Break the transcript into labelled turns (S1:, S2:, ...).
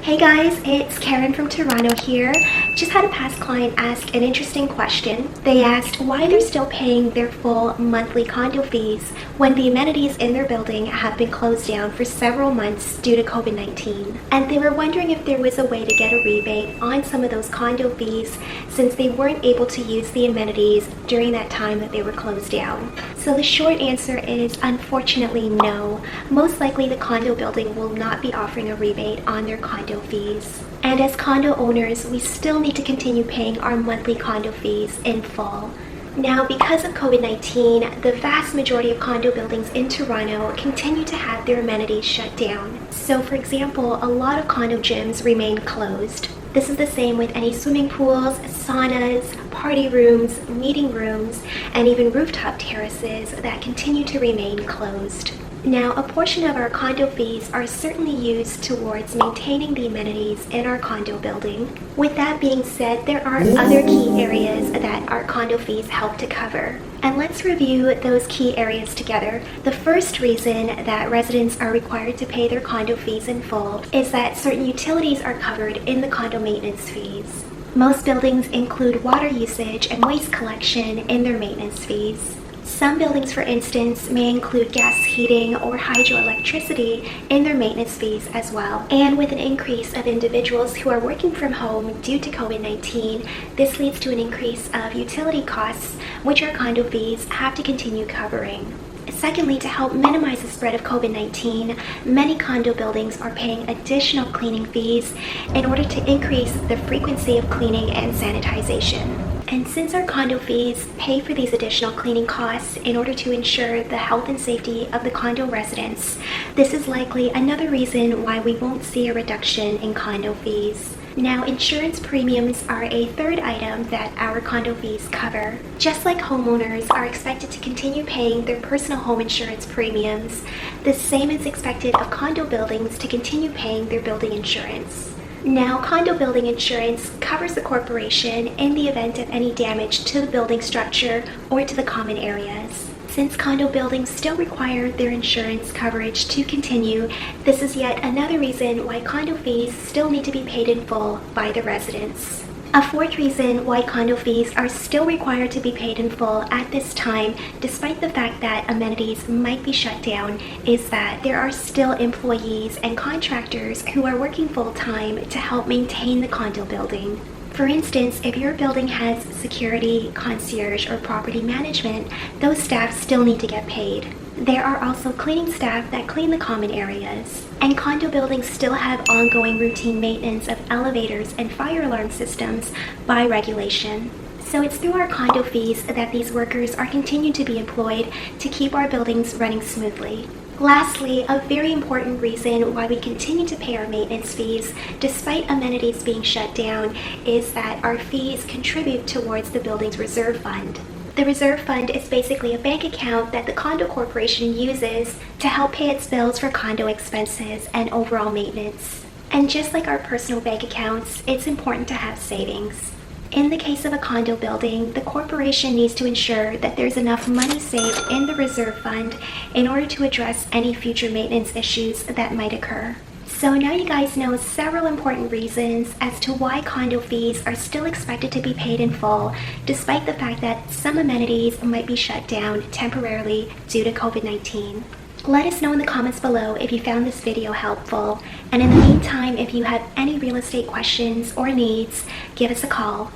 S1: Hey guys, it's Karen from Toronto here. Just had a past client ask an interesting question. They asked why they're still paying their full monthly condo fees when the amenities in their building have been closed down for several months due to COVID-19. And they were wondering if there was a way to get a rebate on some of those condo fees since they weren't able to use the amenities during that time that they were closed down. So the short answer is unfortunately no. Most likely the condo building will not be offering a rebate on their condo fees. And as condo owners, we still need to continue paying our monthly condo fees in full. Now, because of COVID-19, the vast majority of condo buildings in Toronto continue to have their amenities shut down. So for example, a lot of condo gyms remain closed. This is the same with any swimming pools, saunas, party rooms, meeting rooms, and even rooftop terraces that continue to remain closed. Now, a portion of our condo fees are certainly used towards maintaining the amenities in our condo building. With that being said, there are other key areas that our condo fees help to cover. And let's review those key areas together. The first reason that residents are required to pay their condo fees in full is that certain utilities are covered in the condo maintenance fees. Most buildings include water usage and waste collection in their maintenance fees. Some buildings, for instance, may include gas heating or hydroelectricity in their maintenance fees as well. And with an increase of individuals who are working from home due to COVID-19, this leads to an increase of utility costs, which our condo fees have to continue covering. Secondly, to help minimize the spread of COVID-19, many condo buildings are paying additional cleaning fees in order to increase the frequency of cleaning and sanitization. And since our condo fees pay for these additional cleaning costs in order to ensure the health and safety of the condo residents, this is likely another reason why we won't see a reduction in condo fees. Now, insurance premiums are a third item that our condo fees cover. Just like homeowners are expected to continue paying their personal home insurance premiums, the same is expected of condo buildings to continue paying their building insurance. Now, condo building insurance covers the corporation in the event of any damage to the building structure or to the common areas. Since condo buildings still require their insurance coverage to continue, this is yet another reason why condo fees still need to be paid in full by the residents. A fourth reason why condo fees are still required to be paid in full at this time, despite the fact that amenities might be shut down, is that there are still employees and contractors who are working full-time to help maintain the condo building. For instance, if your building has security, concierge, or property management, those staff still need to get paid. There are also cleaning staff that clean the common areas. And condo buildings still have ongoing routine maintenance of elevators and fire alarm systems by regulation. So it's through our condo fees that these workers are continuing to be employed to keep our buildings running smoothly. Lastly, a very important reason why we continue to pay our maintenance fees despite amenities being shut down is that our fees contribute towards the building's reserve fund. The reserve fund is basically a bank account that the condo corporation uses to help pay its bills for condo expenses and overall maintenance. And just like our personal bank accounts, it's important to have savings. In the case of a condo building, the corporation needs to ensure that there's enough money saved in the reserve fund in order to address any future maintenance issues that might occur. So now you guys know several important reasons as to why condo fees are still expected to be paid in full, despite the fact that some amenities might be shut down temporarily due to COVID-19. Let us know in the comments below if you found this video helpful, and in the meantime, if you have any real estate questions or needs, give us a call.